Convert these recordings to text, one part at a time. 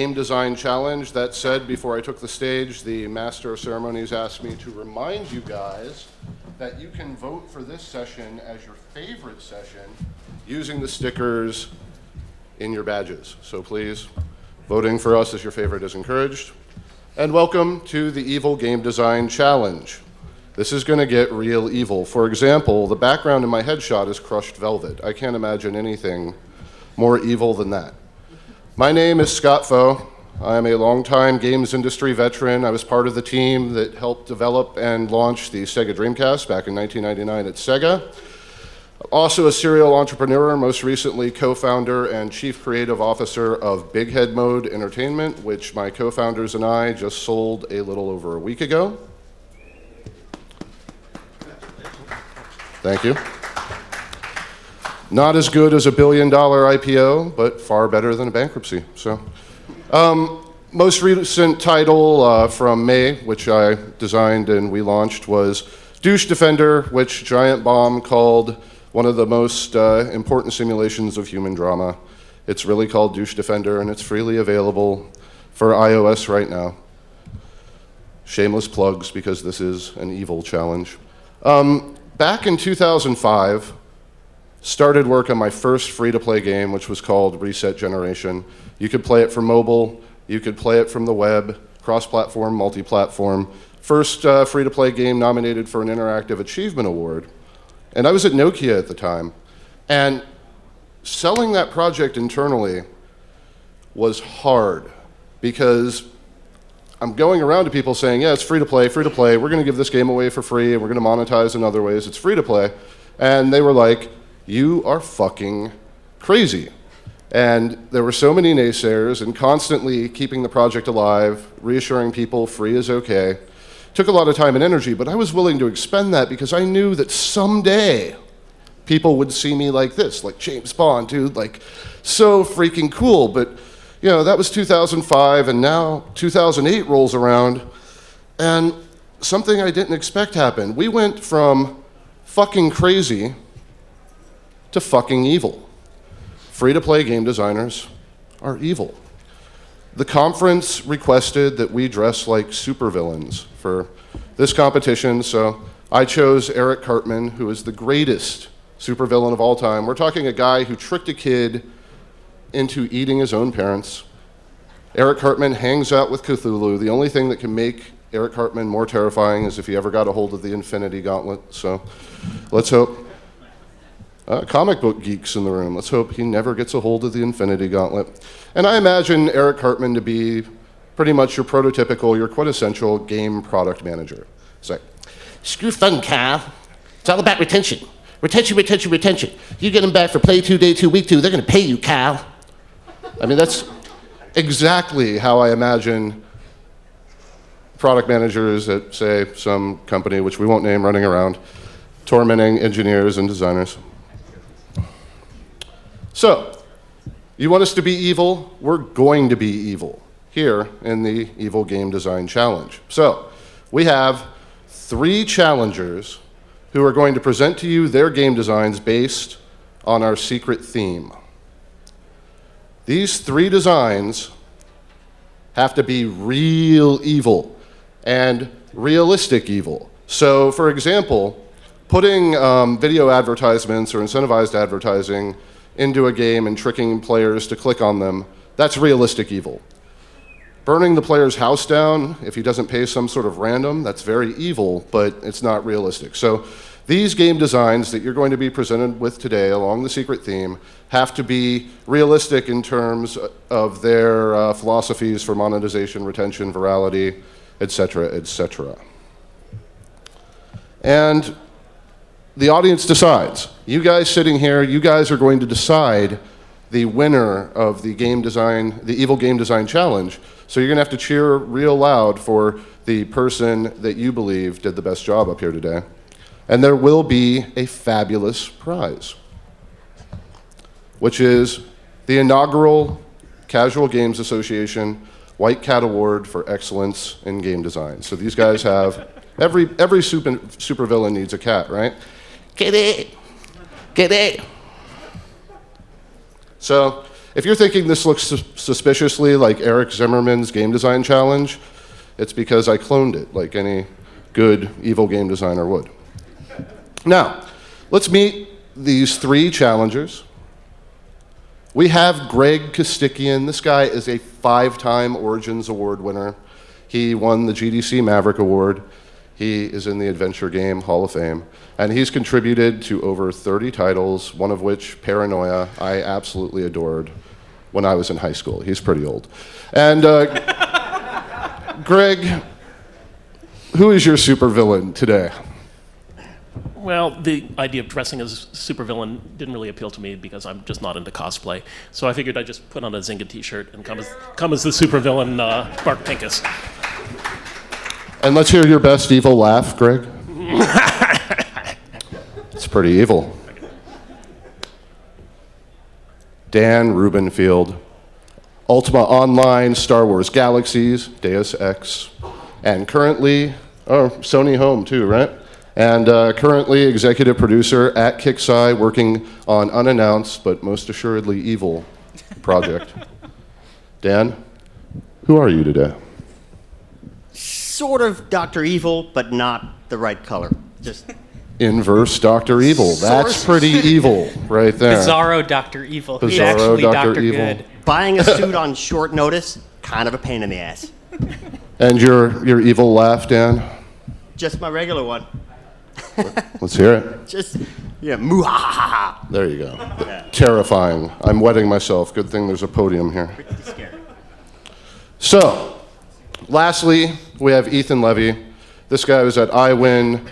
game design challenge. That said, before I took the stage, the Master of Ceremonies asked me to remind you guys that you can vote for this session as your favorite session using the stickers in your badges. So please, voting for us as your favorite is encouraged. And welcome to the Evil Game Design Challenge. This is going to get real evil. For example, the background in my headshot is crushed velvet. I can't imagine anything more evil than that. My name is Scott Foe. I am a longtime games industry veteran. I was part of the team that helped develop and launch the Sega Dreamcast back in 1999 at Sega. Also a serial entrepreneur, most recently co-founder and chief creative officer of Big Head Mode Entertainment, which my co-founders and I just sold a little over a week ago. Thank you. Not as good as a $1 billion IPO, but far better than a bankruptcy. So, most recent title from May, which I designed and we launched, was Douche Defender, which Giant Bomb called one of the most important simulations of human drama. It's really called Douche Defender, and it's freely available for iOS right now. Shameless plugs, because this is an evil challenge. Back in 2005, started work on my first free-to-play game, which was called Reset Generation. You could play it from mobile, you could play it from the web, cross-platform, multi-platform. First free-to-play game nominated for an Interactive Achievement Award. And I was at Nokia at the time. And selling that project internally was hard, because I'm going around to people saying, yeah, it's free-to-play, we're gonna give this game away for free, and we're gonna monetize in other ways, it's free-to-play. And they were like, you are fucking crazy. And there were so many naysayers, and constantly keeping the project alive, reassuring people free is okay. Took a lot of time and energy, but I was willing to expend that because I knew that someday people would see me like this, like James Bond, dude, like so freaking cool. But you know, that was 2005, and now 2008 rolls around, and something I didn't expect happened. We went from fucking crazy to fucking evil. Free-to-play game designers are evil. The conference requested that we dress like supervillains for this competition, so I chose Eric Cartman, who is the greatest supervillain of all time. We're talking a guy who tricked a kid into eating his own parents. Eric Cartman hangs out with Cthulhu. The only thing that can make Eric Cartman more terrifying is if he ever got a hold of the Infinity Gauntlet, so let's hope. Comic book geeks in the room. Let's hope he never gets a hold of the Infinity Gauntlet. And I imagine Eric Cartman to be pretty much your prototypical, your quintessential game product manager. It's like, screw fun, Kyle. It's all about retention. Retention, retention, retention. You get them back for play 2, day 2, week 2, they're gonna pay you, Kyle. I mean, that's exactly how I imagine product managers at, say, some company, which we won't name, running around, tormenting engineers and designers. So, you want us to be evil? We're going to be evil here in the Evil Game Design Challenge. So, we have 3 challengers who are going to present to you their game designs based on our secret theme. These 3 designs have to be real evil and realistic evil. So, for example, putting video advertisements or incentivized advertising into a game and tricking players to click on them, that's realistic evil. Burning the player's house down, if he doesn't pay some sort of random, that's very evil, but it's not realistic. So these game designs that you're going to be presented with today along the secret theme have to be realistic in terms of their philosophies for monetization, retention, virality, etc., etc. And the audience decides. You guys sitting here, you guys are going to decide the winner of the game design, the Evil Game Design Challenge. So you're gonna have to cheer real loud for the person that you believe did the best job up here today. And there will be a fabulous prize, which is the inaugural Casual Games Association White Cat Award for Excellence in Game Design. So these guys have, every supervillain needs a cat, right? Get it. So if you're thinking this looks suspiciously like Eric Zimmerman's game design challenge, it's because I cloned it like any good evil game designer would. Now, let's meet these 3 challengers. We have Greg COSTIKYAN. This guy is a 5-time Origins Award winner. He won the GDC Maverick Award. He is in the Adventure Game Hall of Fame. And he's contributed to over 30 titles, one of which, Paranoia, I absolutely adored when I was in high school. He's pretty old. And Greg, who is your supervillain today? Well, the idea of dressing as a supervillain didn't really appeal to me because I'm just not into cosplay. So I figured I'd just put on a Zynga t-shirt and come as the supervillain, Bart Pincus. And let's hear your best evil laugh, Greg. It's pretty evil. Dan Rubenfield, Ultima Online, Star Wars Galaxies, Deus Ex, and currently, Sony Home too, right? And currently executive producer at Kixeye, working on unannounced but most assuredly evil project. Dan, who are you today? Sort of Dr. Evil, but not the right color. Just Inverse Dr. Evil. That's pretty evil right there. Bizarro Dr. Evil. He's Bizarro actually Dr. Dr. Evil. Good. buying a suit on short notice, kind of a pain in the ass. And your evil laugh, Dan? Just my regular one. Let's hear it. Just, yeah, moo ha ha ha. There you go. Terrifying. I'm wetting myself. Good thing there's a podium here. Pretty scary. So, lastly, we have Ethan Levy. This guy was at iWin,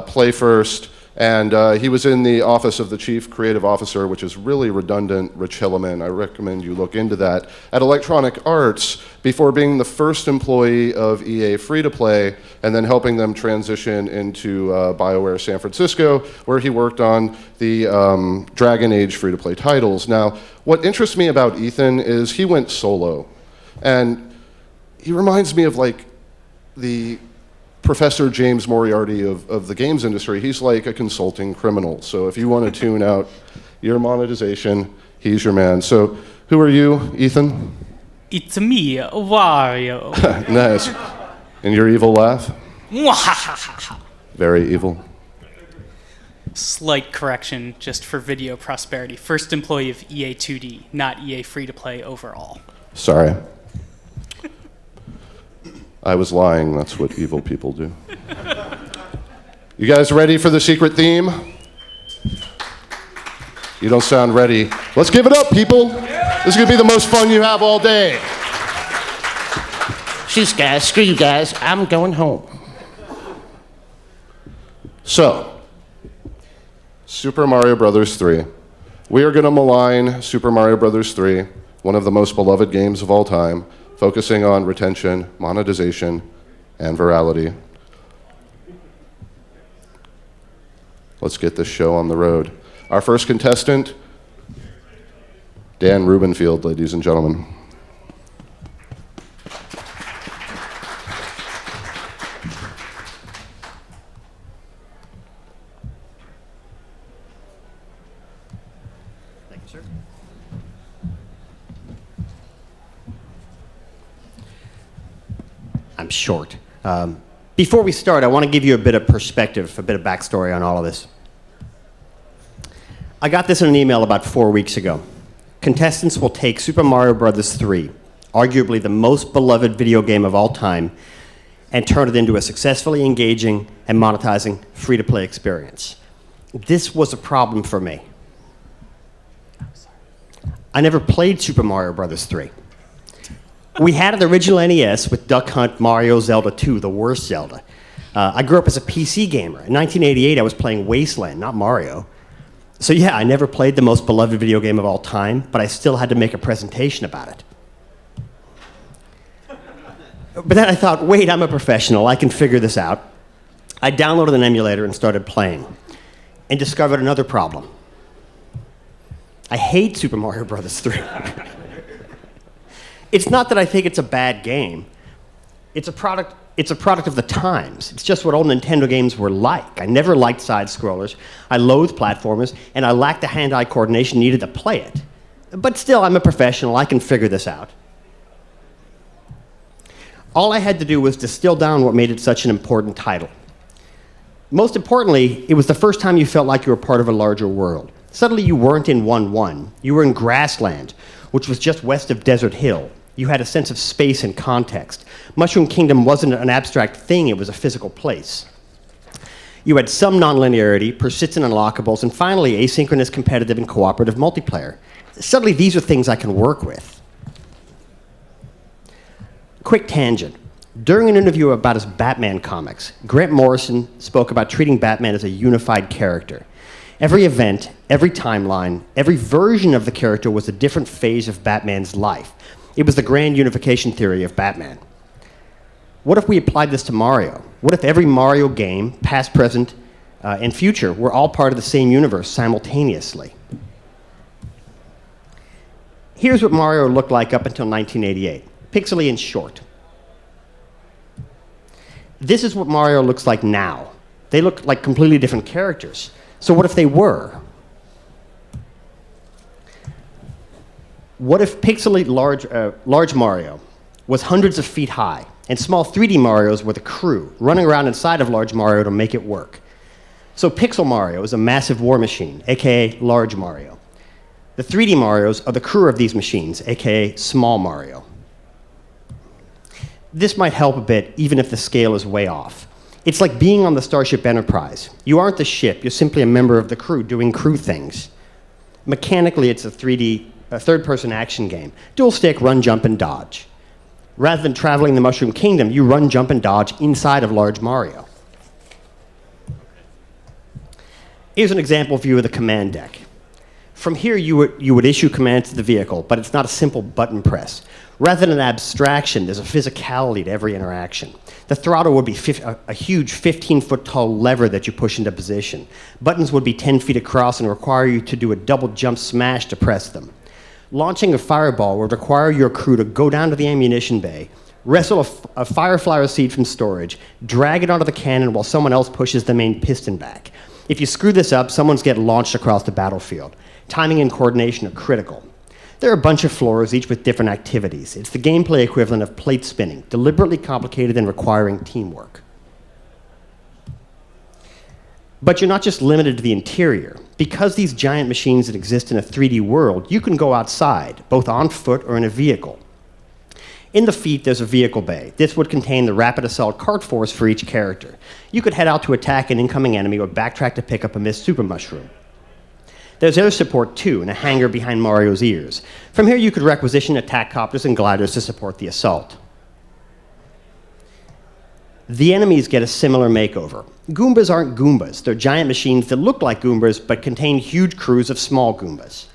Play First, and he was in the office of the Chief Creative Officer, which is really redundant, Rich Hilleman. I recommend you look into that. At Electronic Arts, before being the first employee of EA Free-to-Play, and then helping them transition into BioWare San Francisco, where he worked on the Dragon Age free-to-play titles. Now, what interests me about Ethan is he went solo. And he reminds me of like the Professor James Moriarty of the games industry. He's like a consulting criminal. So if you want to tune out your monetization, he's your man. So who are you, Ethan? It's me, Wario. Nice. And your evil laugh? Very evil. Slight correction, just for video prosperity. First employee of EA 2D, not EA Free-to-Play overall. Sorry. I was lying. That's what evil people do. You guys ready for the secret theme? You don't sound ready. Let's give it up, people. This is going to be the most fun you have all day. Jeez, guys, screw you guys. I'm going home. So, Super Mario Bros. 3. We are going to malign Super Mario Bros. 3, one of the most beloved games of all time, focusing on retention, monetization, and virality. Let's get this show on the road. Our first contestant, Dan Rubenfield, ladies and gentlemen. Thank you, sir. I'm short. Before we start, I want to give you a bit of perspective, a bit of backstory on all of this. I got this in an email about 4 weeks ago. Contestants will take Super Mario Bros. 3, arguably the most beloved video game of all time, and turn it into a successfully engaging and monetizing free-to-play experience. This was a problem for me. I never played Super Mario Bros. 3. We had an original NES with Duck Hunt, Mario, Zelda 2, the worst Zelda. I grew up as a PC gamer. In 1988, I was playing Wasteland, not Mario. So yeah, I never played the most beloved video game of all time, but I still had to make a presentation about it. But then I thought, wait, I'm a professional. I can figure this out. I downloaded an emulator and started playing, and discovered another problem. I hate Super Mario Bros. 3. It's not that I think it's a bad game. It's a product of the times. It's just what old Nintendo games were like. I never liked side-scrollers. I loathed platformers, and I lacked the hand-eye coordination needed to play it. But still, I'm a professional. I can figure this out. All I had to do was distill down what made it such an important title. Most importantly, it was the first time you felt like you were part of a larger world. Suddenly, you weren't in 1-1. You were in grassland, which was just west of Desert Hill. You had a sense of space and context. Mushroom Kingdom wasn't an abstract thing, it was a physical place. You had some nonlinearity, persistent unlockables, and finally, asynchronous, competitive, and cooperative multiplayer. Suddenly, these are things I can work with. Quick tangent. During an interview about his Batman comics, Grant Morrison spoke about treating Batman as a unified character. Every event, every timeline, every version of the character was a different phase of Batman's life. It was the grand unification theory of Batman. What if we applied this to Mario? What if every Mario game, past, present, and future, were all part of the same universe simultaneously? Here's what Mario looked like up until 1988, pixely and short. This is what Mario looks like now. They look like completely different characters. So what if they were? What if pixely large Mario was hundreds of feet high, and small 3D Marios were the crew, running around inside of large Mario to make it work? So Pixel Mario is a massive war machine, aka large Mario. The 3D Marios are the crew of these machines, aka small Mario. This might help a bit, even if the scale is way off. It's like being on the Starship Enterprise. You aren't the ship, you're simply a member of the crew doing crew things. Mechanically, it's a third-person action game. Dual stick, run, jump, and dodge. Rather than traveling the Mushroom Kingdom, you run, jump, and dodge inside of large Mario. Here's an example view of the command deck. From here, you would issue commands to the vehicle, but it's not a simple button press. Rather than an abstraction, there's a physicality to every interaction. The throttle would be a huge 15-foot-tall lever that you push into position. Buttons would be 10 feet across and require you to do a double jump smash to press them. Launching a fireball would require your crew to go down to the ammunition bay, wrestle a fireflower seed from storage, drag it onto the cannon while someone else pushes the main piston back. If you screw this up, someone's get launched across the battlefield. Timing and coordination are critical. There are a bunch of floors, each with different activities. It's the gameplay equivalent of plate spinning, deliberately complicated and requiring teamwork. But you're not just limited to the interior. Because these giant machines that exist in a 3D world, you can go outside, both on foot or in a vehicle. In the feet, there's a vehicle bay. This would contain the rapid assault cart force for each character. You could head out to attack an incoming enemy or backtrack to pick up a missed super mushroom. There's air support, too, in a hangar behind Mario's ears. From here, you could requisition attack copters and gliders to support the assault. The enemies get a similar makeover. Goombas aren't Goombas. They're giant machines that look like Goombas, but contain huge crews of small Goombas.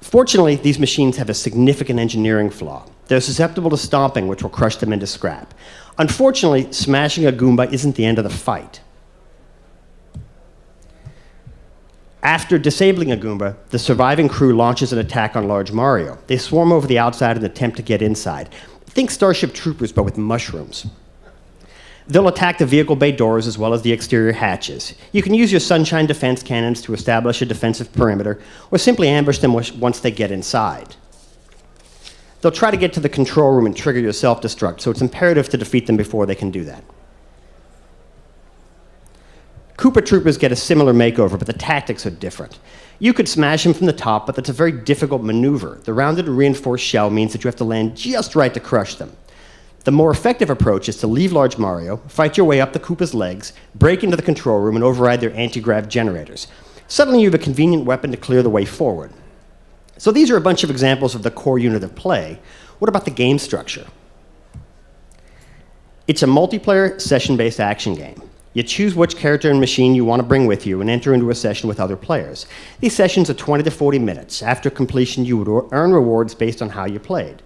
Fortunately, these machines have a significant engineering flaw. They're susceptible to stomping, which will crush them into scrap. Unfortunately, smashing a Goomba isn't the end of the fight. After disabling a Goomba, the surviving crew launches an attack on large Mario. They swarm over the outside and attempt to get inside. Think Starship Troopers, but with mushrooms. They'll attack the vehicle bay doors as well as the exterior hatches. You can use your sunshine defense cannons to establish a defensive perimeter, or simply ambush them once they get inside. They'll try to get to the control room and trigger your self-destruct, so it's imperative to defeat them before they can do that. Koopa Troopers get a similar makeover, but the tactics are different. You could smash them from the top, but that's a very difficult maneuver. The rounded and reinforced shell means that you have to land just right to crush them. The more effective approach is to leave large Mario, fight your way up the Koopa's legs, break into the control room, and override their anti-grav generators. Suddenly you have a convenient weapon to clear the way forward. So these are a bunch of examples of the core unit of play. What about the game structure? It's a multiplayer, session-based action game. You choose which character and machine you want to bring with you and enter into a session with other players. These sessions are 20 to 40 minutes. After completion, you would earn rewards based on how you played.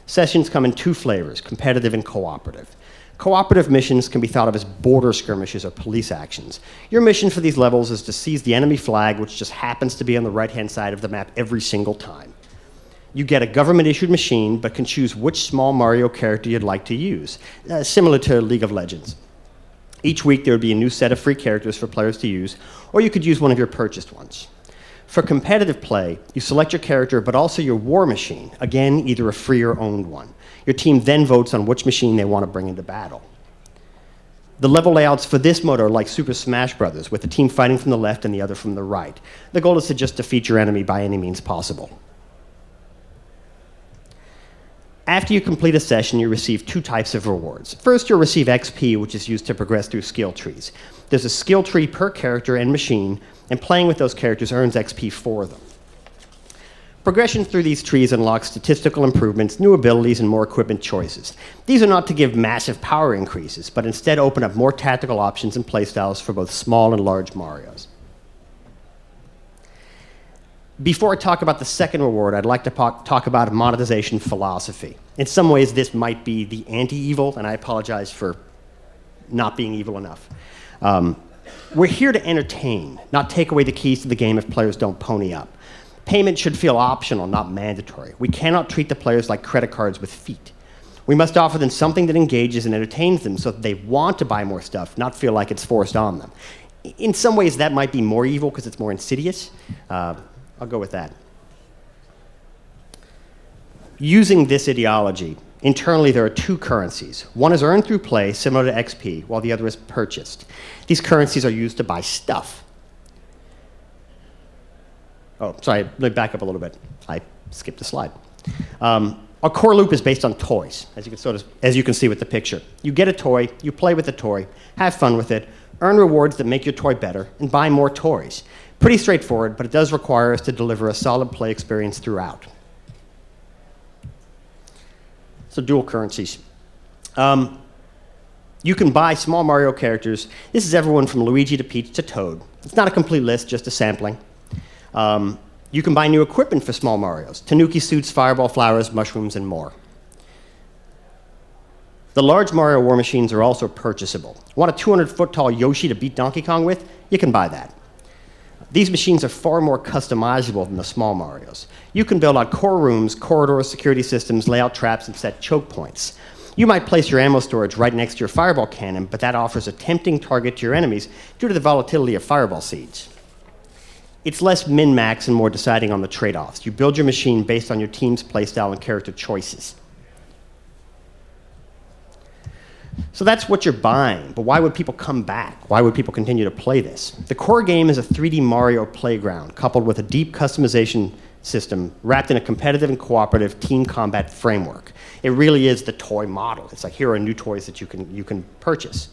Sessions come in two flavors, competitive and cooperative. Cooperative missions can be thought of as border skirmishes or police actions. Your mission for these levels is to seize the enemy flag, which just happens to be on the right-hand side of the map every single time. You get a government-issued machine, but can choose which small Mario character you'd like to use, similar to League of Legends. Each week, there would be a new set of free characters for players to use, or you could use one of your purchased ones. For competitive play, you select your character, but also your war machine. Again, either a free or owned one. Your team then votes on which machine they want to bring into battle. The level layouts for this mode are like Super Smash Bros., with the team fighting from the left and the other from the right. The goal is to just defeat your enemy by any means possible. After you complete a session, you receive two types of rewards. First, you'll receive XP, which is used to progress through skill trees. There's a skill tree per character and machine, and playing with those characters earns XP for them. Progression through these trees unlocks statistical improvements, new abilities, and more equipment choices. These are not to give massive power increases, but instead open up more tactical options and playstyles for both small and large Marios. Before I talk about the second reward, I'd like to talk about a monetization philosophy. In some ways, this might be the anti-evil, and I apologize for not being evil enough. We're here to entertain, not take away the keys to the game if players don't pony up. Payment should feel optional, not mandatory. We cannot treat the players like credit cards with feet. We must offer them something that engages and entertains them so that they want to buy more stuff, not feel like it's forced on them. In some ways, that might be more evil because it's more insidious. I'll go with that. Using this ideology, internally there are two currencies. One is earned through play, similar to XP, while the other is purchased. These currencies are used to buy stuff. Oh, sorry, let me back up a little bit. I skipped a slide. Our core loop is based on toys, as you can see with the picture. You get a toy, you play with the toy, have fun with it, earn rewards that make your toy better, and buy more toys. Pretty straightforward, but it does require us to deliver a solid play experience throughout. So dual currencies. You can buy small Mario characters. This is everyone from Luigi to Peach to Toad. It's not a complete list, just a sampling. You can buy new equipment for small Marios. Tanuki suits, fireball flowers, mushrooms, and more. The large Mario war machines are also purchasable. Want a 200-foot-tall Yoshi to beat Donkey Kong with? You can buy that. These machines are far more customizable than the small Marios. You can build out core rooms, corridors, security systems, lay out traps, and set choke points. You might place your ammo storage right next to your fireball cannon, but that offers a tempting target to your enemies due to the volatility of fireball seeds. It's less min-max and more deciding on the trade-offs. You build your machine based on your team's playstyle and character choices. So that's what you're buying, but why would people come back? Why would people continue to play this? The core game is a 3D Mario playground coupled with a deep customization system wrapped in a competitive and cooperative team combat framework. It really is the toy model. It's like, here are new toys that you can purchase.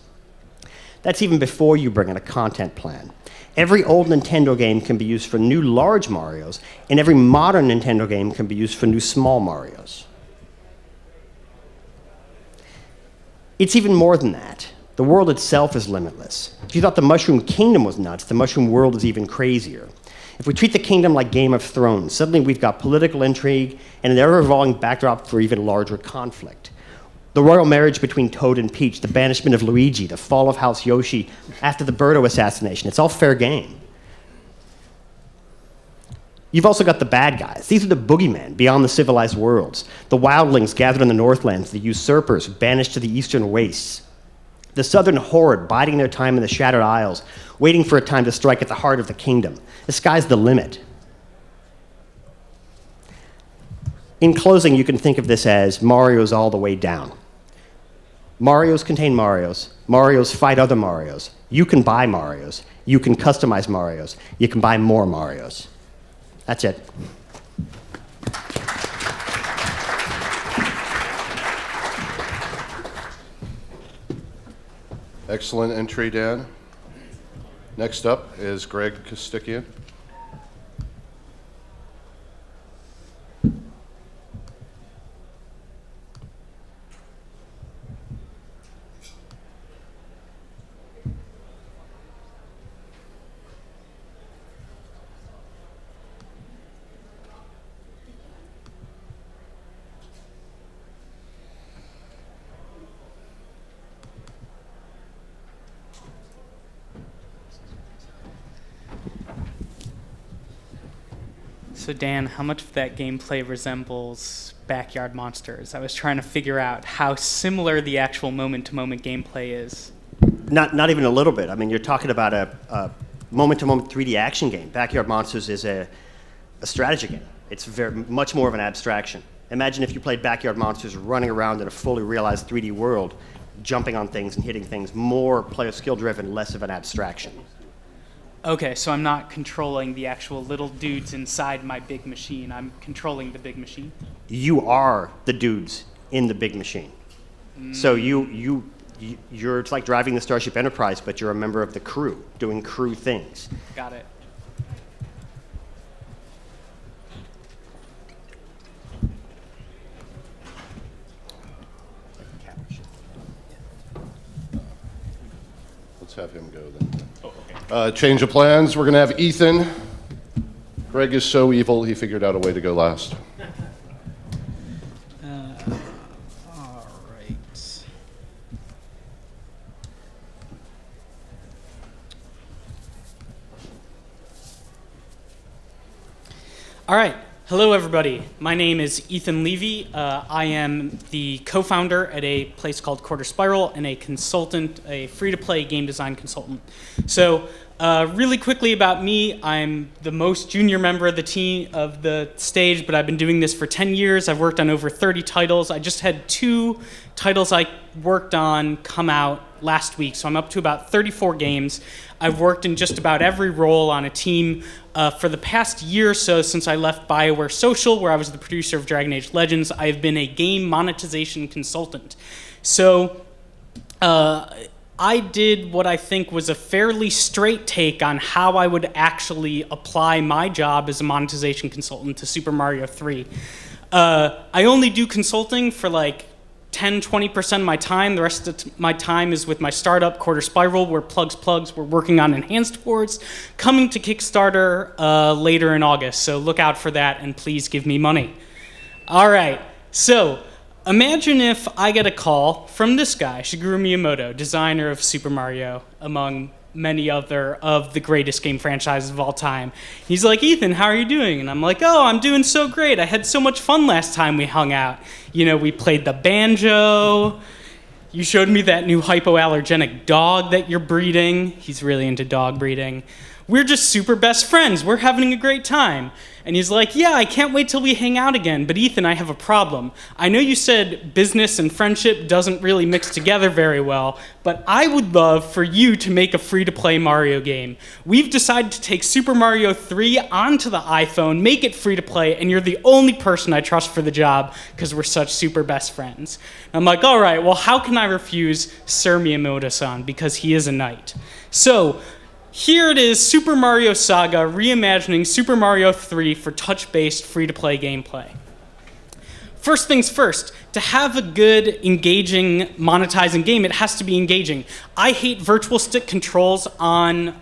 That's even before you bring in a content plan. Every old Nintendo game can be used for new large Marios, and every modern Nintendo game can be used for new small Marios. It's even more than that. The world itself is limitless. If you thought the Mushroom Kingdom was nuts, the Mushroom world is even crazier. If we treat the kingdom like Game of Thrones, suddenly we've got political intrigue and an ever-evolving backdrop for even larger conflict. The royal marriage between Toad and Peach, the banishment of Luigi, the fall of House Yoshi after the Birdo assassination, it's all fair game. You've also got the bad guys. These are the boogeymen beyond the civilized worlds. The wildlings gathered in the Northlands, the usurpers banished to the eastern wastes. The southern horde biding their time in the Shattered Isles, waiting for a time to strike at the heart of the kingdom. The sky's the limit. In closing, you can think of this as Mario's all the way down. Marios contain Marios. Marios fight other Marios. You can buy Marios. You can customize Marios. You can buy more Marios. That's it. Excellent entry, Dan. Next up is Greg COSTIKYAN. So Dan, how much of that gameplay resembles Backyard Monsters? I was trying to figure out how similar the actual moment-to-moment gameplay is. Not even a little bit. I mean, you're talking about a moment-to-moment 3D action game. Backyard Monsters is a strategy game. It's much more of an abstraction. Imagine if you played Backyard Monsters running around in a fully realized 3D world, jumping on things and hitting things, more player skill-driven, less of an abstraction. Okay, so I'm not controlling the actual little dudes inside my big machine. I'm controlling the big machine. You are the dudes in the big machine. So you're it's like driving the Starship Enterprise, but you're a member of the crew, doing crew things. Got it. Let's have him go then. Change of plans. We're going to have Ethan. Greg is so evil, he figured out a way to go last. All right. All right. Hello, everybody. My name is Ethan Levy. I am the co-founder at a place called Quarter Spiral and a consultant, a free-to-play game design consultant. So really quickly about me, I'm the most junior member of the team of the stage, but I've been doing this for 10 years. I've worked on over 30 titles. I just had 2 titles I worked on come out last week, so I'm up to about 34 games. I've worked in just about every role on a team for the past year or so since I left BioWare Social, where I was the producer of Dragon Age Legends. I've been a game monetization consultant. So I did what I think was a fairly straight take on how I would actually apply my job as a monetization consultant to Super Mario 3. I only do consulting for like 10-20% of my time. The rest of my time is with my startup, Quarter Spiral, where Plugs. We're working on enhanced boards, coming to Kickstarter later in August. So look out for that, and please give me money. All right, so imagine if I get a call from this guy, Shigeru Miyamoto, designer of Super Mario, among many other of the greatest game franchises of all time. He's like, Ethan, how are you doing? And I'm like, oh, I'm doing so great. I had so much fun last time we hung out. You know, we played the banjo. You showed me that new hypoallergenic dog that you're breeding. He's really into dog breeding. We're just super best friends. We're having a great time. And he's like, yeah, I can't wait till we hang out again. But Ethan, I have a problem. I know you said business and friendship doesn't really mix together very well, but I would love for you to make a free-to-play Mario game. We've decided to take Super Mario 3 onto the iPhone, make it free-to-play, and you're the only person I trust for the job because we're such super best friends. And I'm like, all right, well, how can I refuse Sir Miyamoto-san because he is a knight? So here it is, Super Mario Saga, reimagining Super Mario 3 for touch-based free-to-play gameplay. First things first, to have a good, engaging, monetizing game, it has to be engaging. I hate virtual stick controls on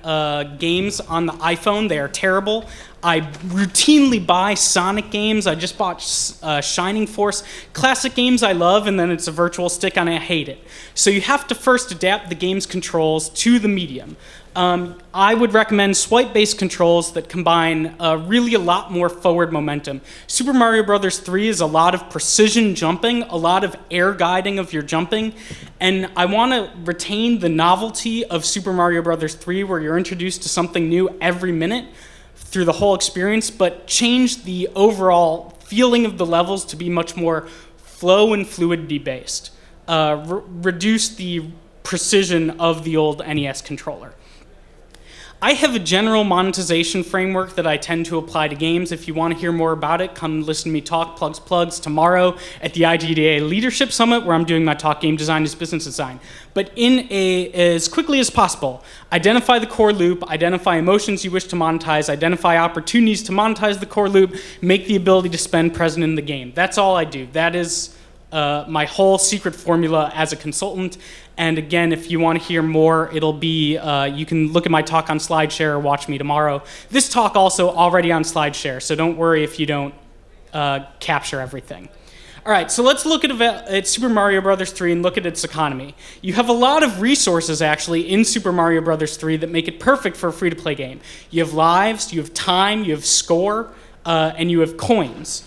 games on the iPhone. They are terrible. I routinely buy Sonic games. I just bought Shining Force. Classic games I love, and then it's a virtual stick, and I hate it. So you have to first adapt the game's controls to the medium. I would recommend swipe-based controls that combine really a lot more forward momentum. Super Mario Bros. 3 is a lot of precision jumping, a lot of air guiding of your jumping, and I want to retain the novelty of Super Mario Bros. 3 where you're introduced to something new every minute through the whole experience, but change the overall feeling of the levels to be much more flow and fluidity based. Reduce the precision of the old NES controller. I have a general monetization framework that I tend to apply to games. If you want to hear more about it, come listen to me talk plugs tomorrow at the IGDA Leadership Summit, where I'm doing my talk, Game Design is Business Design. But as quickly as possible, identify the core loop, identify emotions you wish to monetize, identify opportunities to monetize the core loop, make the ability to spend present in the game. That's all I do. That is my whole secret formula as a consultant. And again, if you want to hear more, it'll be, you can look at my talk on SlideShare or watch me tomorrow. This talk also already on SlideShare, so don't worry if you don't capture everything. All right, so let's look at Super Mario Bros. 3 and look at its economy. You have a lot of resources, actually, in Super Mario Bros. 3 that make it perfect for a free-to-play game. You have lives, you have time, you have score, and you have coins.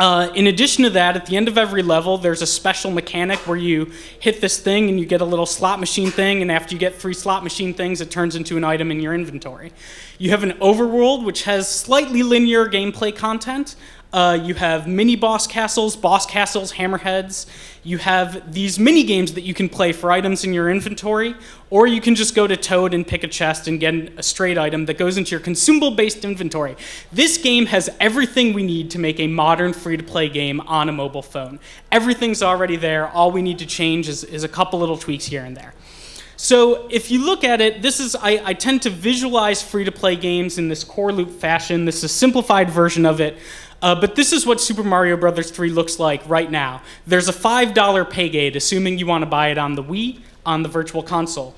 In addition to that, at the end of every level, there's a special mechanic where you hit this thing and you get a little slot machine thing, and after you get 3 slot machine things, it turns into an item in your inventory. You have an overworld, which has slightly linear gameplay content. You have mini boss castles, hammerheads. You have these mini games that you can play for items in your inventory, or you can just go to Toad and pick a chest and get a straight item that goes into your consumable-based inventory. This game has everything we need to make a modern free-to-play game on a mobile phone. Everything's already there. All we need to change is a couple little tweaks here and there. So if you look at it, I tend to visualize free-to-play games in this core loop fashion. This is a simplified version of it. But this is what Super Mario Bros. 3 looks like right now. There's a $5 pay gate, assuming you want to buy it on the Wii, on the Virtual Console.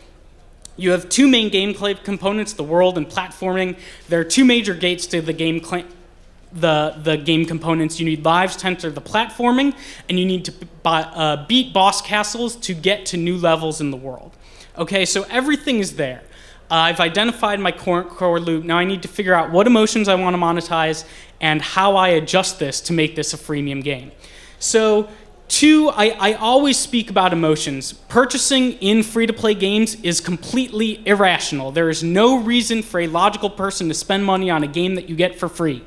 You have 2 main gameplay components, the world and platforming. There are 2 major gates to the game components. You need lives to enter the platforming, and you need to beat boss castles to get to new levels in the world. Okay, so everything is there. I've identified my core loop. Now I need to figure out what emotions I want to monetize and how I adjust this to make this a freemium game. So, I always speak about emotions. Purchasing in free-to-play games is completely irrational. There is no reason for a logical person to spend money on a game that you get for free.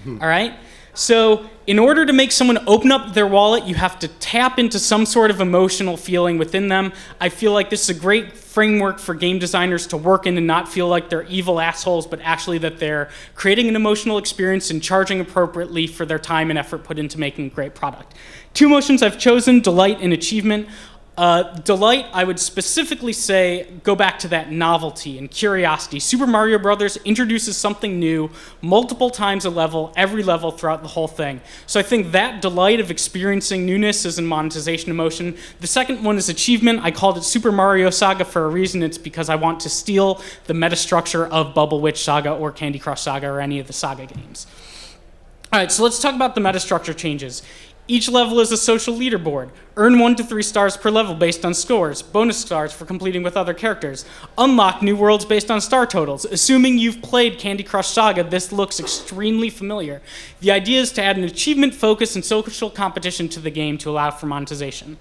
All right? So, in order to make someone open up their wallet, you have to tap into some sort of emotional feeling within them. I feel like this is a great framework for game designers to work in and not feel like they're evil assholes, but actually that they're creating an emotional experience and charging appropriately for their time and effort put into making a great product. 2 emotions I've chosen, delight and achievement. Delight, I would specifically say, go back to that novelty and curiosity. Super Mario Bros. Introduces something new multiple times a level, every level throughout the whole thing. So I think that delight of experiencing newness is a monetization emotion. The second one is achievement. I called it Super Mario Saga for a reason. It's because I want to steal the metastructure of Bubble Witch Saga or Candy Crush Saga or any of the Saga games. All right, so let's talk about the metastructure changes. Each level is a social leaderboard. Earn 1 to 3 stars per level based on scores. Bonus stars for completing with other characters. Unlock new worlds based on star totals. Assuming you've played Candy Crush Saga, this looks extremely familiar. The idea is to add an achievement focus and social competition to the game to allow for monetization.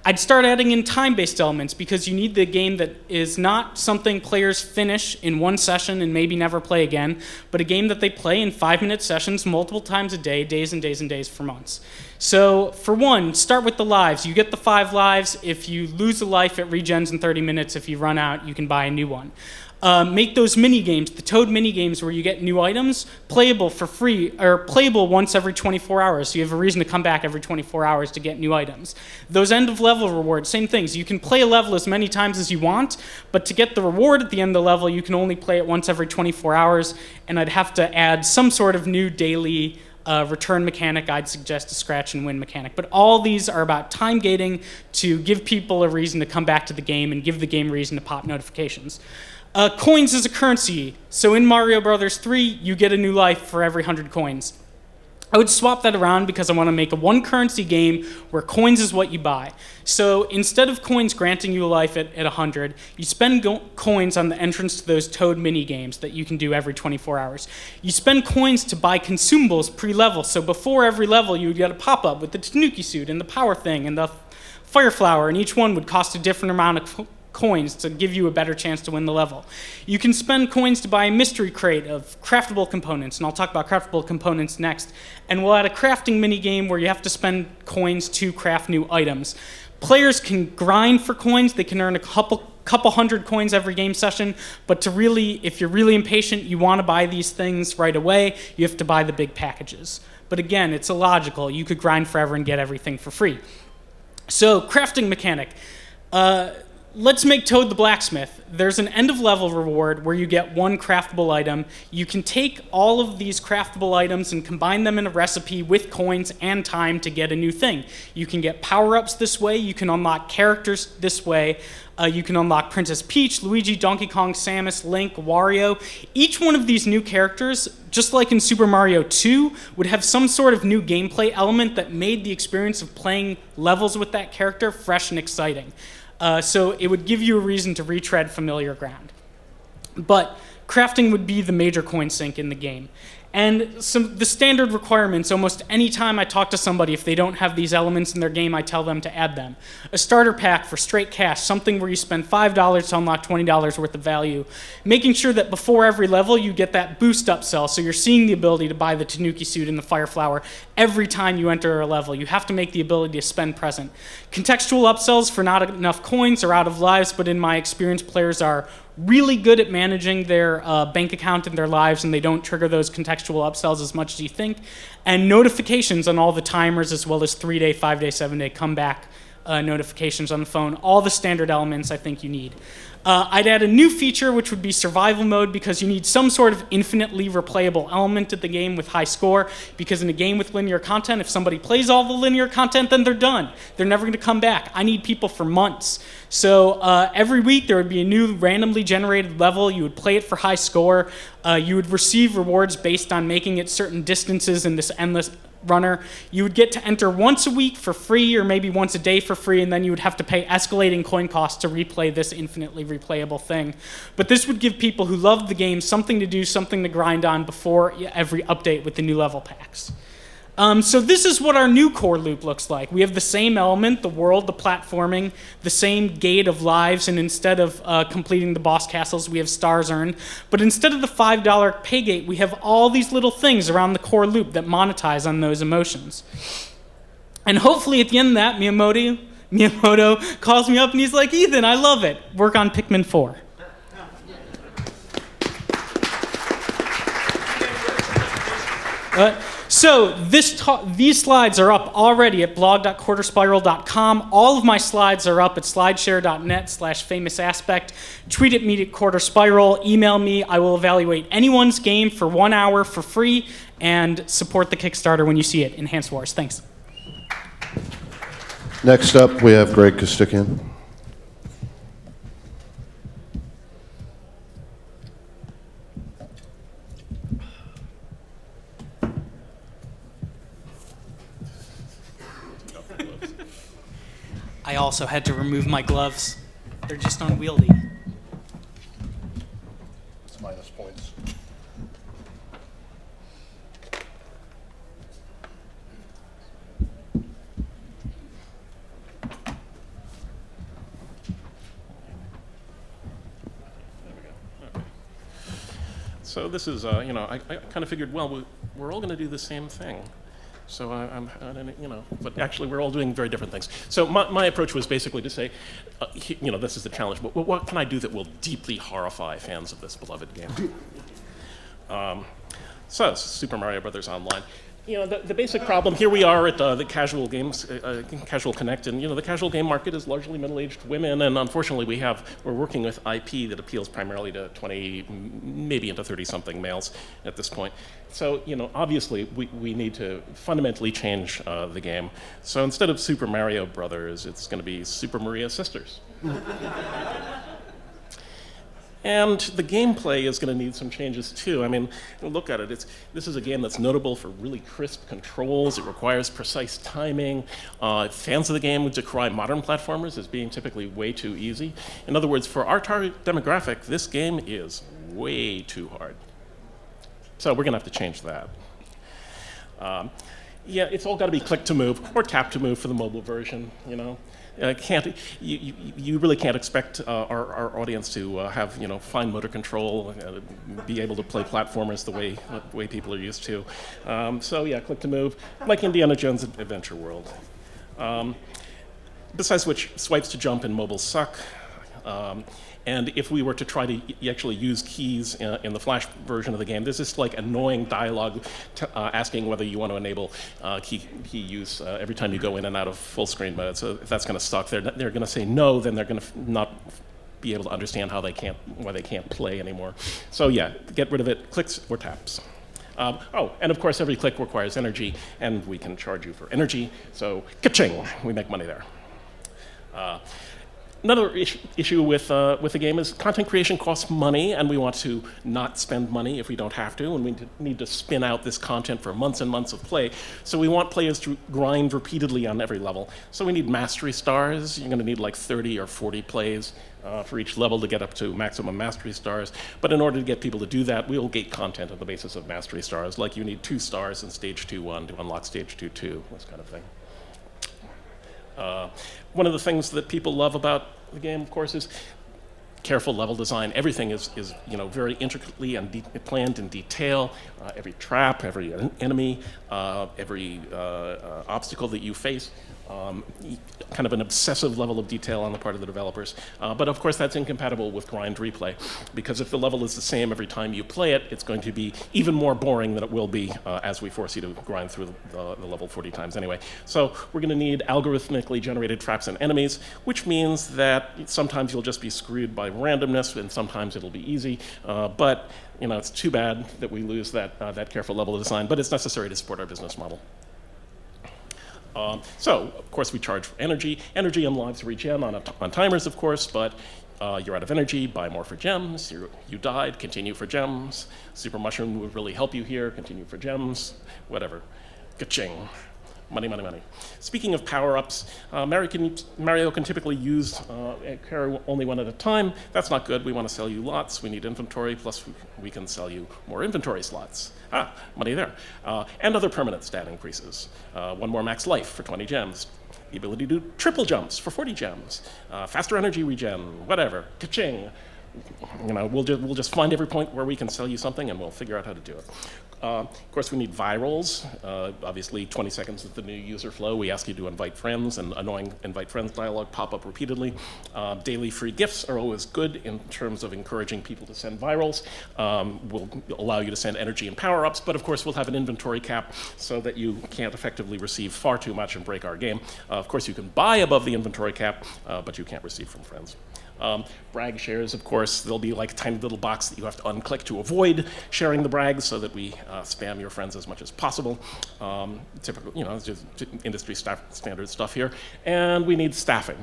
I'd start adding in time-based elements because you need the game that is not something players finish in one session and maybe never play again, but a game that they play in 5-minute sessions multiple times a day, days and days and days for months. So for one, start with the lives. You get the 5 lives. If you lose a life, it regens in 30 minutes. If you run out, you can buy a new one. Make those mini games, the Toad mini games where you get new items, playable for free, or playable once every 24 hours. So you have a reason to come back every 24 hours to get new items. Those end of level rewards, same things. You can play a level as many times as you want, but to get the reward at the end of the level, you can only play it once every 24 hours. And I'd have to add some sort of new daily return mechanic. I'd suggest a scratch and win mechanic. But all these are about time gating to give people a reason to come back to the game and give the game a reason to pop notifications. Coins is a currency. So in Mario Bros. 3, you get a new life for every 100 coins. I would swap that around because I want to make a one currency game where coins is what you buy. So instead of coins granting you a life at 100, you spend coins on the entrance to those Toad mini games that you can do every 24 hours. You spend coins to buy consumables pre-level. So before every level, you would get a pop-up with the Tanuki suit and the power thing and the fire flower, and each one would cost a different amount of coins to give you a better chance to win the level. You can spend coins to buy a mystery crate of craftable components, and I'll talk about craftable components next. And we'll add a crafting mini game where you have to spend coins to craft new items. Players can grind for coins. They can earn a couple 100 coins every game session, but if you're really impatient, you want to buy these things right away, you have to buy the big packages. But again, it's illogical. You could grind forever and get everything for free. So, crafting mechanic. Let's make Toad the blacksmith. There's an end of level reward where you get one craftable item. You can take all of these craftable items and combine them in a recipe with coins and time to get a new thing. You can get power-ups this way. You can unlock characters this way. You can unlock Princess Peach, Luigi, Donkey Kong, Samus, Link, Wario. Each one of these new characters, just like in Super Mario 2, would have some sort of new gameplay element that made the experience of playing levels with that character fresh and exciting. So it would give you a reason to retread familiar ground. But crafting would be the major coin sink in the game. And the standard requirements, almost any time I talk to somebody, if they don't have these elements in their game, I tell them to add them. A starter pack for straight cash, something where you spend $5 to unlock $20 worth of value. Making sure that before every level, you get that boost upsell, so you're seeing the ability to buy the Tanuki suit and the Fire Flower every time you enter a level. You have to make the ability to spend present. Contextual upsells for not enough coins or out of lives, but in my experience, players are really good at managing their bank account and their lives, and they don't trigger those contextual upsells as much as you think. And notifications on all the timers, as well as 3-day, 5-day, 7-day comeback notifications on the phone. All the standard elements I think you need. I'd add a new feature, which would be survival mode, because you need some sort of infinitely replayable element to the game with high score, because in a game with linear content, if somebody plays all the linear content, then they're done. They're never going to come back. I need people for months. So every week there would be a new randomly generated level. You would play it for high score. You would receive rewards based on making it certain distances in this endless runner. You would get to enter once a week for free, or maybe once a day for free, and then you would have to pay escalating coin costs to replay this infinitely replayable thing. But this would give people who love the game something to do, something to grind on before every update with the new level packs. So this is what our new core loop looks like. We have the same element, the world, the platforming, the same gate of lives, and instead of completing the boss castles, we have stars earned. But instead of the $5 pay gate, we have all these little things around the core loop that monetize on those emotions. And hopefully at the end of that, Miyamoto calls me up and he's like, Ethan, I love it. Work on Pikmin 4. So these slides are up already at blog.quarterspiral.com. All of my slides are up at slideshare.net/famousaspect. Tweet at me at quarterspiral. Email me. I will evaluate anyone's game for 1 hour for free and support the Kickstarter when you see it. Enhanced Wars. Thanks. Next up, we have Greg COSTIKYAN. I also had to remove my gloves. They're just unwieldy. It's minus points. So this is, I kind of figured, well, we're all going to do the same thing. So but actually we're all doing very different things. So my approach was basically to say, this is the challenge, but what can I do that will deeply horrify fans of this beloved game? So Super Mario Brothers Online. The basic problem, here we are at the Casual Games, Casual Connect, and the casual game market is largely middle-aged women, and unfortunately we're working with IP that appeals primarily to 20, maybe into 30-something males at this point. So, obviously we need to fundamentally change the game. So instead of Super Mario Brothers, it's going to be Super Maria Sisters. And the gameplay is going to need some changes too. I mean, look at it. This is a game that's notable for really crisp controls. It requires precise timing. Fans of the game would decry modern platformers as being typically way too easy. In other words, for our target demographic, this game is way too hard. So we're going to have to change that. It's all got to be click to move or tap to move for the mobile version. You really can't expect our audience to have fine motor control, be able to play platformers the way people are used to. Click to move, like Indiana Jones Adventure World. Besides which, swipes to jump in mobile suck. And if we were to try to actually use keys in the Flash version of the game, there's this annoying dialogue asking whether you want to enable key use every time you go in and out of full screen mode. So if that's going to suck, they're going to say no, then they're going to not be able to understand why they can't play anymore. So get rid of it, clicks or taps. And of course every click requires energy, and we can charge you for energy, so ka-ching, we make money there. Another issue with the game is content creation costs money, and we want to not spend money if we don't have to, and we need to spin out this content for months and months of play. So we want players to grind repeatedly on every level. So we need mastery stars. You're going to need like 30 or 40 plays for each level to get up to maximum mastery stars. But in order to get people to do that, we will gate content on the basis of mastery stars, like you need 2 stars in stage 2-1 to unlock stage 2-2, this kind of thing. One of the things that people love about the game, of course, is careful level design. Everything is very intricately and planned in detail. Every trap, every enemy, every obstacle that you face. Kind of an obsessive level of detail on the part of the developers. But of course that's incompatible with grind replay, because if the level is the same every time you play it, it's going to be even more boring than it will be as we force you to grind through the level 40 times anyway. So we're going to need algorithmically generated traps and enemies, which means that sometimes you'll just be screwed by randomness and sometimes it'll be easy. But it's too bad that we lose that careful level of design, but it's necessary to support our business model. So, of course, we charge for energy. Energy and lives regen on timers, of course, but you're out of energy, buy more for gems. You died, continue for gems. Super Mushroom would really help you here, continue for gems, whatever. Ka-ching. Money, money, money. Speaking of power-ups, Mario can typically carry only one at a time. That's not good. We want to sell you lots. We need inventory, plus we can sell you more inventory slots. Money there. And other permanent stat increases. 1 more max life for 20 gems. The ability to do triple jumps for 40 gems. Faster energy regen, whatever. Ka-ching. We'll just find every point where we can sell you something and we'll figure out how to do it. Of course, we need virals. Obviously, 20 seconds is the new user flow. We ask you to invite friends, and annoying invite friends dialogue pop up repeatedly. Daily free gifts are always good in terms of encouraging people to send virals. We'll allow you to send energy and power-ups, but of course, we'll have an inventory cap so that you can't effectively receive far too much and break our game. Of course, you can buy above the inventory cap, but you can't receive from friends. Brag shares, of course, there'll be like a tiny little box that you have to unclick to avoid sharing the brags so that we spam your friends as much as possible. Typical, it's just industry standard stuff here. And we need staffing.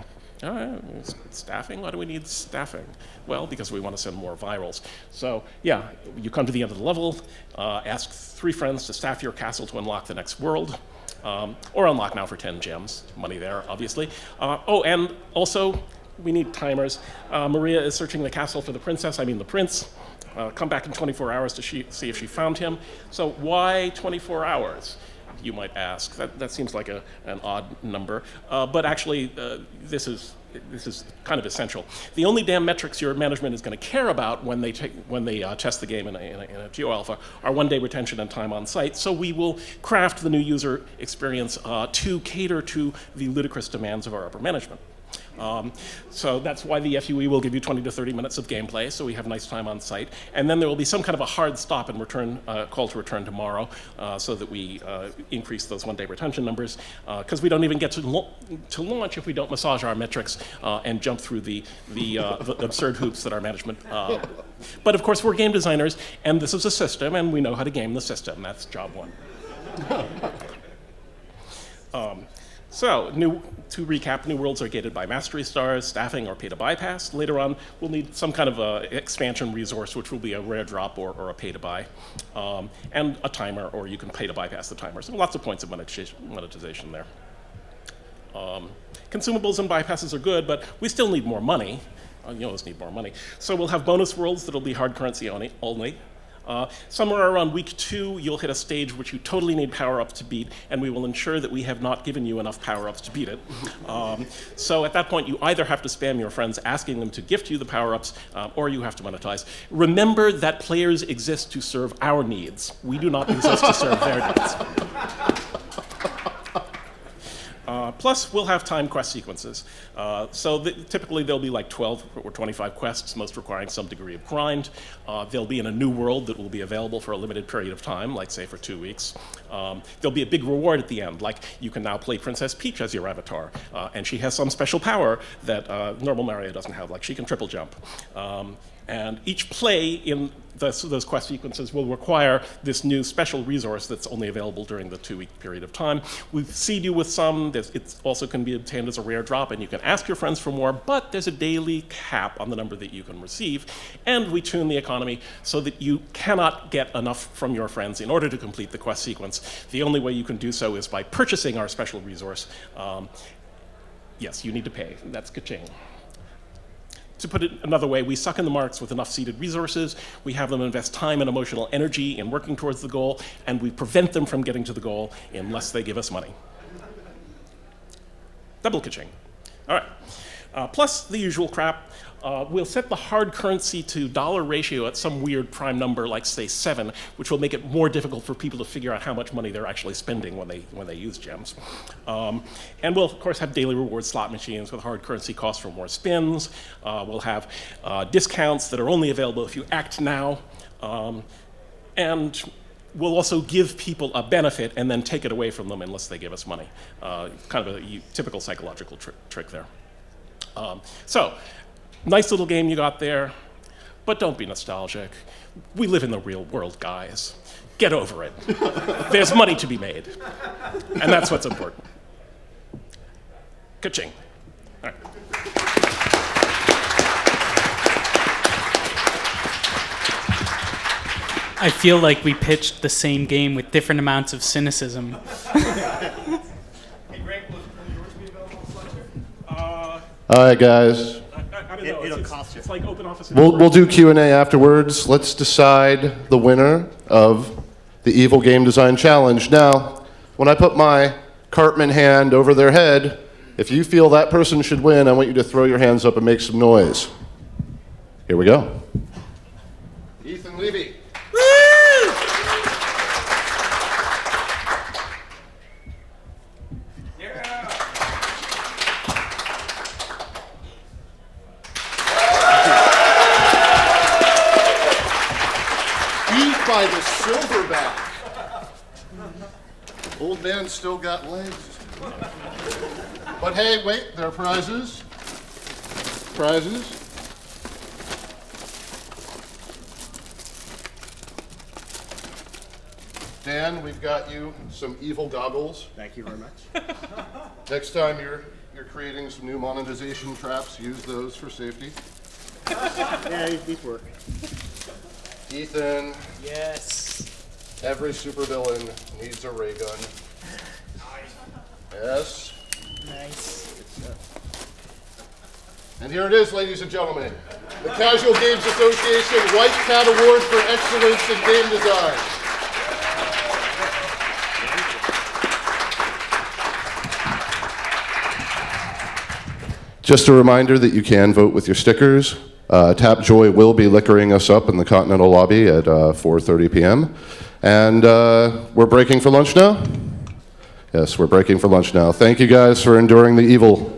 Staffing? Why do we need staffing? Well, because we want to send more virals. So, yeah, you come to the end of the level, ask 3 friends to staff your castle to unlock the next world. Or unlock now for 10 gems. Money there, obviously. And also, we need timers. Maria is searching the castle for the prince. Come back in 24 hours to see if she found him. So why 24 hours, you might ask? That seems like an odd number. But actually, this is kind of essential. The only damn metrics your management is going to care about when they test the game in a geo-alpha are 1-day retention and time on site. So we will craft the new user experience to cater to the ludicrous demands of our upper management. So that's why the FUE will give you 20 to 30 minutes of gameplay, so we have nice time on site. And then there will be some kind of a hard stop and call to return tomorrow, so that we increase those 1-day retention numbers, because we don't even get to launch if we don't massage our metrics and jump through the absurd hoops that our management. But of course, we're game designers, and this is a system, and we know how to game the system. That's job 1. So, to recap, new worlds are gated by mastery stars, staffing, or pay to bypass. Later on, we'll need some kind of expansion resource, which will be a rare drop or a pay to buy, and a timer, or you can pay to bypass the timer. So lots of points of monetization there. Consumables and bypasses are good, but we still need more money. You always need more money. So we'll have bonus worlds that'll be hard currency only. Somewhere around week 2, you'll hit a stage which you totally need power-ups to beat, and we will ensure that we have not given you enough power-ups to beat it. So at that point, you either have to spam your friends asking them to gift you the power-ups, or you have to monetize. Remember that players exist to serve our needs. We do not exist to serve their needs. Plus, we'll have time quest sequences. Typically, there'll be like 12 or 25 quests, most requiring some degree of grind. They'll be in a new world that will be available for a limited period of time, like say for 2 weeks. There'll be a big reward at the end, like you can now play Princess Peach as your avatar, and she has some special power that normal Mario doesn't have, like she can triple jump. And each play in those quest sequences will require this new special resource that's only available during the 2-week period of time. We've seeded you with some. It also can be obtained as a rare drop, and you can ask your friends for more, but there's a daily cap on the number that you can receive. And we tune the economy so that you cannot get enough from your friends in order to complete the quest sequence. The only way you can do so is by purchasing our special resource. Yes, you need to pay. That's ka-ching. To put it another way, we suck in the marks with enough seeded resources, we have them invest time and emotional energy in working towards the goal, and we prevent them from getting to the goal unless they give us money. Double ka-ching. All right. Plus the usual crap. We'll set the hard currency to dollar ratio at some weird prime number, like say 7, which will make it more difficult for people to figure out how much money they're actually spending when they use gems. And we'll of course have daily reward slot machines with hard currency costs for more spins. We'll have discounts that are only available if you act now. And we'll also give people a benefit and then take it away from them unless they give us money. Kind of a typical psychological trick there. So, nice little game you got there, but don't be nostalgic. We live in the real world, guys. Get over it. There's money to be made, and that's what's important. Ka-ching. All right. I feel like we pitched the same game with different amounts of cynicism. All right, guys. I don't know. It'll cost you. It's like open office. We'll do Q&A afterwards. Let's decide the winner of the Evil Game Design Challenge. Now, when I put my Cartman hand over their head, if you feel that person should win, I want you to throw your hands up and make some noise. Here we go. Ethan Levy. By the silverback. Old man still got legs. But hey, wait, there are prizes. Prizes. Dan, we've got you some evil goggles. Thank you very much. Next time you're creating some new monetization traps, use those for safety. Yeah, these work. Ethan, Yes. every supervillain needs a ray gun. Yes. Nice. And here it is, ladies and gentlemen. The Casual Games Association White Cat Award for Excellence in Game Design. Just a reminder that you can vote with your stickers. Tapjoy will be liquoring us up in the Continental Lobby at 4:30 p.m. And we're breaking for lunch now? Yes, we're breaking for lunch now. Thank you guys for enduring the evil.